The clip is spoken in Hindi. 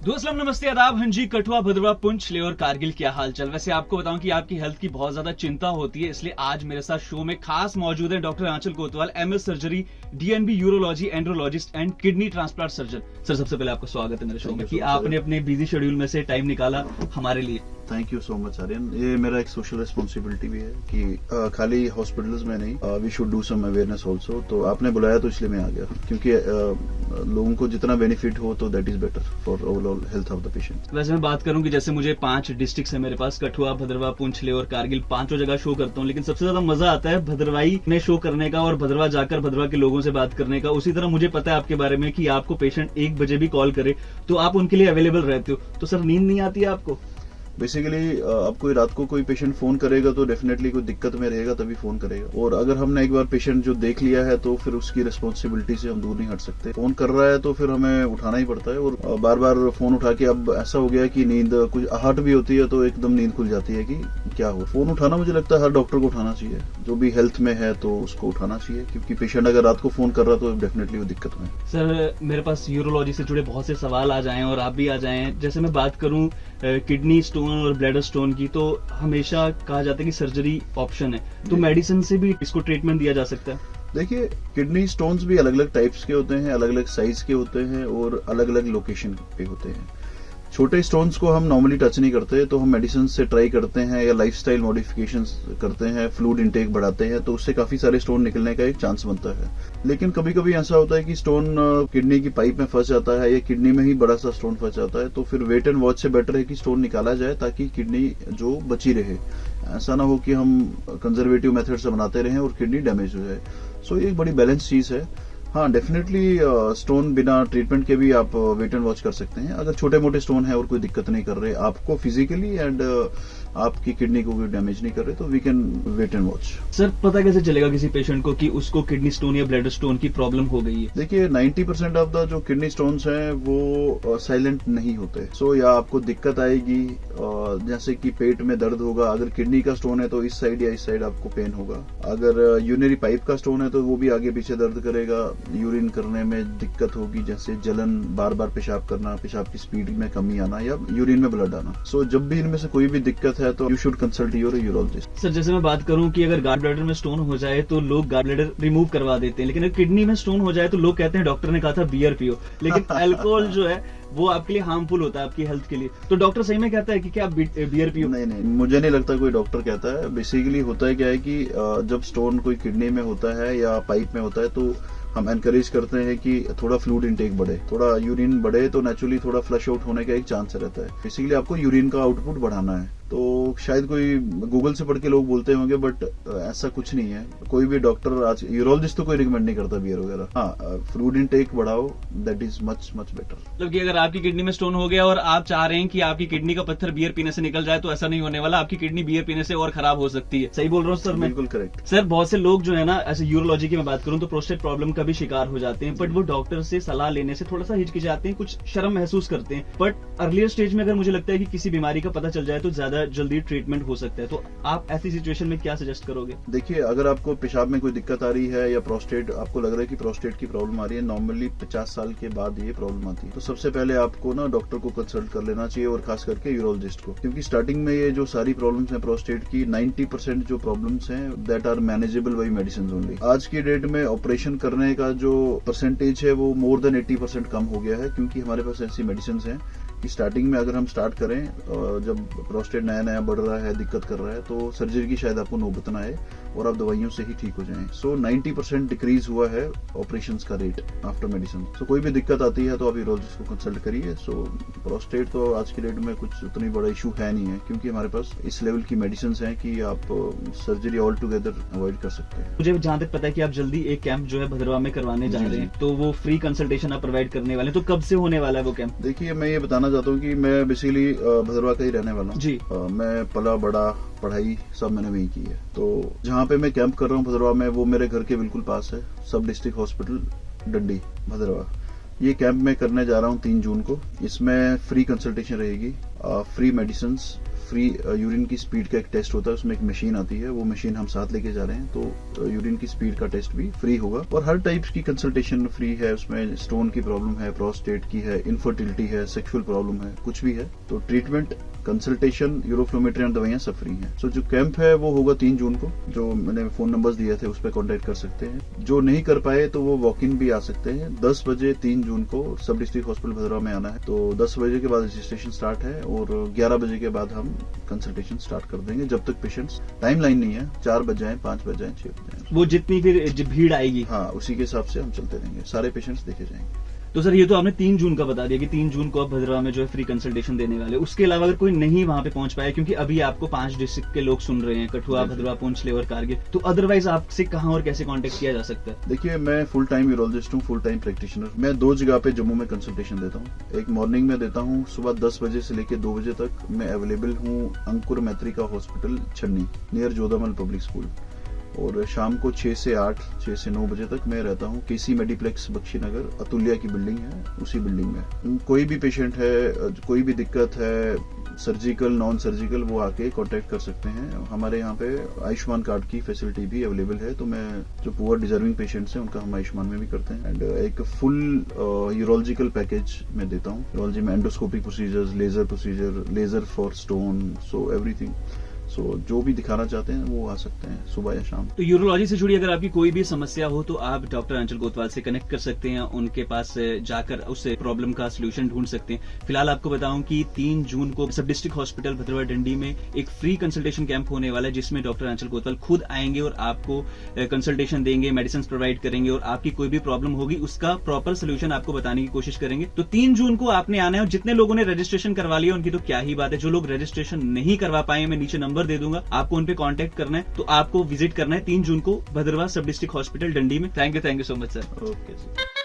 दोस्तों नमस्ते आदाब। हाँ जी, कठुआ, भद्रवा, पुंछ, लेह और कारगिल क्या हाल चाल। वैसे आपको बताऊं कि आपकी हेल्थ की बहुत ज्यादा चिंता होती है, इसलिए आज मेरे साथ शो में खास मौजूद है doctor Aanchal Kotwal, MS surgery, DNB, urology, andrologist and kidney transplant surgeon. Sir सबसे पहले आपका स्वागत है मेरे शो में कि आपने अपने बिजी शेड्यूल में से टाइम निकाला हमारे लिए। Thank you so much Aryan. ये मेरा एक सोशल रिस्पॉन्सिबिलिटी भी है कि खाली हॉस्पिटल्स में नहीं, we should do some awareness also. तो आपने बुलाया तो इसलिए मैं आ गया, क्योंकि लोगों को जितना बेनिफिट हो तो that is better for overall health of the patient. वैसे मैं बात करूं कि जैसे मुझे 5 डिस्ट्रिक्ट है मेरे पास, कठुआ, भद्रवा, पुंछ, लेह और कारगिल, 5 जगह शो करता हूं, लेकिन सबसे ज्यादा मजा आता है भद्रवाई में शो करने का और भद्रवा जाकर भद्रवा के लोगों से बात करने का। उसी तरह मुझे पता है आपके बारे में कि आपको पेशेंट 1 बजे भी कॉल करे तो आप उनके लिए अवेलेबल रहते हो। तो सर नींद नहीं आती है आपको? बेसिकली आपको रात को कोई पेशेंट फोन करेगा तो डेफिनेटली कोई दिक्कत में रहेगा तभी फोन करेगा, और अगर हमने एक बार पेशेंट जो देख लिया है तो फिर उसकी रिस्पॉन्सिबिलिटी से हम दूर नहीं हट सकते। फोन कर रहा है तो फिर हमें उठाना ही पड़ता है, और बार बार फोन उठा के अब ऐसा हो गया कि नींद कुछ आहट भी होती है तो एकदम नींद खुल जाती है कि क्या हो। फोन उठाना मुझे लगता है हर डॉक्टर को उठाना चाहिए, जो भी हेल्थ में है तो उसको उठाना चाहिए, क्योंकि पेशेंट अगर रात को फोन कर रहा तो डेफिनेटली वो दिक्कत में। सर मेरे पास यूरोलॉजी से जुड़े बहुत से सवाल आ जाए और आप भी आ जाए। जैसे मैं बात करूं किडनी स्टोन और ब्लैडर स्टोन की, तो हमेशा कहा जाता है कि सर्जरी ऑप्शन है, तो मेडिसिन से भी इसको ट्रीटमेंट दिया जा सकता है? देखिए, किडनी स्टोन्स भी अलग अलग टाइप्स के होते हैं, अलग अलग साइज के होते हैं और अलग अलग लोकेशन पे होते हैं। छोटे स्टोन्स को हम नॉर्मली टच नहीं करते, तो हम मेडिसिन से ट्राई करते हैं या लाइफस्टाइल मॉडिफिकेशंस करते हैं, फ्लूइड इंटेक बढ़ाते हैं, तो उससे काफी सारे स्टोन निकलने का एक चांस बनता है। लेकिन कभी कभी ऐसा होता है कि स्टोन किडनी की पाइप में फंस जाता है या किडनी में ही बड़ा सा स्टोन फंस जाता है, तो फिर वेट एंड वॉच से बेटर है कि स्टोन निकाला जाए ताकि किडनी जो बची रहे। ऐसा ना हो कि हम कंजर्वेटिव मेथड से बनाते रहें और किडनी डैमेज हो जाए। सो ये एक बड़ी बैलेंस चीज है। हाँ, डेफिनेटली स्टोन बिना ट्रीटमेंट के भी आप वेट एंड वॉच कर सकते हैं। अगर छोटे मोटे स्टोन है और कोई दिक्कत नहीं कर रहे आपको फिजिकली एंड आपकी किडनी को कोई डैमेज नहीं कर रहे, तो we can wait and watch. Sir पता कैसे चलेगा किसी पेशेंट को कि उसको किडनी स्टोन या ब्लैडर स्टोन की प्रॉब्लम हो गई है? देखिए, 90% ऑफ द जो किडनी स्टोन्स हैं वो साइलेंट नहीं होते। सो या आपको दिक्कत आएगी, जैसे कि पेट में दर्द होगा। अगर किडनी का स्टोन है तो इस साइड या इस साइड आपको पेन होगा। अगर यूरिनरी पाइप का स्टोन है तो वो भी आगे पीछे दर्द करेगा। यूरिन करने में दिक्कत होगी, जैसे जलन, बार बार पेशाब करना, पेशाब की स्पीड में कमी आना या यूरिन में ब्लड आना। सो जब भी इनमें से कोई भी दिक्कत है तो you should consult your urologist. Sir जैसे मैं बात करूं कि अगर गार्ड ब्लैडर में स्टोन हो जाए तो लोग गार्ड ब्लैडर रिमूव करवा देते हैं, लेकिन अगर किडनी में स्टोन हो जाए तो लोग कहते हैं डॉक्टर ने कहा था बियर पियो, लेकिन अल्कोहल जो है वो आपके लिए हार्मफुल होता है, आपकी हेल्थ के लिए। तो डॉक्टर सही में कहता है कि क्या आप बियर पियो? नहीं, मुझे नहीं लगता कोई डॉक्टर कहता है। बेसिकली होता है क्या है कि जब स्टोन कोई किडनी में होता है या पाइप में होता है तो हम एनकरेज करते हैं कि थोड़ा फ्लूइड इंटेक बढ़े, थोड़ा यूरिन बढ़े, तो नेचुरली थोड़ा फ्लश आउट होने का एक चांस रहता है। बेसिकली आपको यूरिन का आउटपुट बढ़ाना है। तो शायद कोई गूगल से पढ़ के लोग बोलते होंगे, बट ऐसा कुछ नहीं है। कोई भी डॉक्टर, आज यूरोलॉजिस्ट तो कोई रिकमेंड नहीं करता बियर वगैरह। हाँ, फ्लूइड इंटेक बढ़ाओ, that is much much better. मतलब कि अगर आपकी किडनी में स्टोन हो गया और आप चाह रहे हैं कि आपकी किडनी का पत्थर बियर पीने से निकल जाए, तो ऐसा नहीं होने वाला। आपकी किडनी बियर पीने से और खराब हो सकती है। सही बोल रहा हूँ सर मैं? बिल्कुल करेक्ट। सर बहुत से लोग जो है ना, ऐसे यूरोलॉजी की मैं बात करूं तो प्रोस्टेट प्रॉब्लम का भी शिकार हो जाते हैं, बट वो डॉक्टर से सलाह लेने से थोड़ा सा हिचकिचाते हैं, कुछ शर्म महसूस करते हैं। बट अर्लियर स्टेज में अगर मुझे लगता है कि किसी बीमारी का पता चल जाए तो ज्यादा जल्दी ट्रीटमेंट हो सकता है। तो आप ऐसी सिचुएशन में क्या सजेस्ट करोगे? देखिए, अगर आपको पेशाब में कोई दिक्कत आ रही है या प्रोस्टेट, आपको लग रहा है कि प्रोस्टेट की प्रॉब्लम आ रही है, नॉर्मली 50 साल के बाद ये प्रॉब्लम आती है, तो सबसे पहले आपको ना डॉक्टर को कंसल्ट कर लेना चाहिए, और खास करके यूरोलॉजिस्ट को, क्योंकि स्टार्टिंग में ये जो सारी प्रॉब्लम्स हैं प्रोस्टेट की, 90% जो प्रॉब्लम्स हैं that are manageable by medicine only. आज की डेट में ऑपरेशन करने का जो परसेंटेज है वो मोर देन 80% कम हो गया है, क्योंकि हमारे पास ऐसी मेडिसिन हैं कि स्टार्टिंग में अगर हम स्टार्ट करें, जब प्रोस्टेट नया नया बढ़ रहा है, दिक्कत कर रहा है, तो सर्जरी की शायद आपको नौबत ना आए और आप दवाइयों से ही ठीक हो जाएं। सो 90% डिक्रीज हुआ है ऑपरेशंस का रेट आफ्टर मेडिसिन। सो कोई भी दिक्कत आती है तो आप यूरोलॉजिस्ट को कंसल्ट करिए। सो प्रोस्टेट तो आज की डेट में कुछ उतनी बड़ा इशू है नहीं है, क्योंकि हमारे पास इस लेवल की मेडिसिन हैं कि आप सर्जरी ऑल टुगेदर अवॉइड कर सकते हैं। मुझे जहां तक पता है कि आप जल्दी एक कैंप जो है भद्रवा में करवाने जा रहे हैं, तो वो फ्री कंसल्टेशन आप प्रोवाइड करने वाले हैं, तो कब से होने वाला है वो कैंप? देखिए, मैं ये बताना चाहता हूँ कि मैं बेसिकली भद्रवा का ही रहने वाला हूँ जी। मैं पला बड़ा पढ़ाई सब मैंने वही की है। तो जहाँ पे मैं कैंप कर रहा हूँ भद्रवा में, वो मेरे घर के बिल्कुल पास है, सब डिस्ट्रिक्ट हॉस्पिटल डंडी भद्रवा। ये कैंप मैं करने जा रहा हूँ 3 जून को। इसमें फ्री कंसल्टेशन रहेगी, फ्री मेडिसिन, फ्री यूरिन की स्पीड का एक टेस्ट होता है, उसमें एक मशीन आती है, वो मशीन हम साथ लेके जा रहे हैं, तो यूरिन की स्पीड का टेस्ट भी फ्री होगा। और हर टाइप्स की कंसल्टेशन फ्री है, उसमें स्टोन की प्रॉब्लम है, प्रोस्टेट की है, इनफर्टिलिटी है, सेक्सुअल प्रॉब्लम है, कुछ भी है, तो ट्रीटमेंट, कंसल्टेशन, यूरोफ्लोमेट्री और दवाइयां सब फ्री हैं। सो जो कैंप है वो होगा 3 जून को, जो मैंने फोन नंबर्स दिए थे उस पर कॉन्टेक्ट कर सकते हैं। जो नहीं कर पाए तो वो वॉक इन भी आ सकते हैं। 10 बजे 3 जून को सब डिस्ट्रिक्ट हॉस्पिटल भद्रवा में आना है, तो 10 बजे के बाद रजिस्ट्रेशन स्टार्ट है और 11 बजे के बाद हम कंसल्टेशन स्टार्ट कर देंगे, जब तक पेशेंट्स, टाइम लाइन नहीं है, 4 बज जाए, 5 बज जाए, 6 बज जाए, वो जितनी फिर भीड़ आएगी, हाँ उसी के हिसाब से हम चलते रहेंगे, सारे पेशेंट्स देखे जाएंगे। तो सर ये तो आपने 3 जून का बता दिया कि 3 जून को आप भद्रवा में जो है फ्री कंसल्टेशन देने वाले, उसके अलावा अगर कोई नहीं वहां पे पहुंच पाया, क्योंकि अभी आपको 5 डिस्ट्रिक्ट के लोग सुन रहे हैं, कठुआ, भद्रवा, पुंछ, लेवर, कारगिल, तो अदरवाइज आपसे कहां और कैसे कांटेक्ट किया जा सकता है? देखिए, मैं फुल टाइम यूरोलॉजिस्ट हूँ, फुल टाइम प्रैक्टिशनर। मैं 2 जगह पे जम्मू में कंसल्टेशन देता हूँ। एक मॉर्निंग में देता हूँ, सुबह 10 बजे से लेकर 2 बजे तक मैं अवेलेबल हूँ अंकुर मैत्रिका हॉस्पिटल छन्नी, नियर जोधामल पब्लिक स्कूल। और शाम को 6 से 8, 6 से 9 बजे तक मैं रहता हूँ केसी मेडिप्लेक्स बख्शी नगर, अतुल्या की बिल्डिंग है, उसी बिल्डिंग में। कोई भी पेशेंट है, कोई भी दिक्कत है, सर्जिकल, नॉन सर्जिकल, वो आके कांटेक्ट कर सकते हैं। हमारे यहाँ पे आयुष्मान कार्ड की फैसिलिटी भी अवेलेबल है, तो मैं जो पुअर डिजर्विंग पेशेंट्स हैं उनका हम आयुष्मान में भी करते हैं। एंड एक फुल यूरोलॉजिकल पैकेज मैं देता हूँ। यूरोलॉजी में endoscopic procedures, laser for stone, so everything. So जो भी दिखाना चाहते हैं वो आ सकते हैं सुबह या शाम। तो यूरोलॉजी से जुड़ी अगर आपकी कोई भी समस्या हो तो आप डॉक्टर आंचल कोतवाल से कनेक्ट कर सकते हैं, उनके पास जाकर उससे प्रॉब्लम का सोल्यूशन ढूंढ सकते हैं। फिलहाल आपको बताऊं कि 3 जून को सब डिस्ट्रिक्ट हॉस्पिटल भद्रवा डंडी में एक फ्री कंसल्टेशन कैंप होने वाला है, जिसमें डॉक्टर आंचल कोतवाल खुद आएंगे और आपको कंसल्टेशन देंगे, मेडिसिन प्रोवाइड करेंगे और आपकी कोई भी प्रॉब्लम होगी उसका प्रॉपर सोल्यूशन आपको बताने की कोशिश करेंगे। तो 3 जून को आपने आना है, और जितने लोगों ने रजिस्ट्रेशन करवा लिया उनकी तो क्या ही बात है। जो लोग रजिस्ट्रेशन नहीं करवा पाए, मैं नीचे नंबर दे दूंगा, आपको उन पे कांटेक्ट करना है, तो आपको विजिट करना है 3 जून को भद्रवा सब डिस्ट्रिक्ट हॉस्पिटल डंडी में। Thank you so much sir. Okay.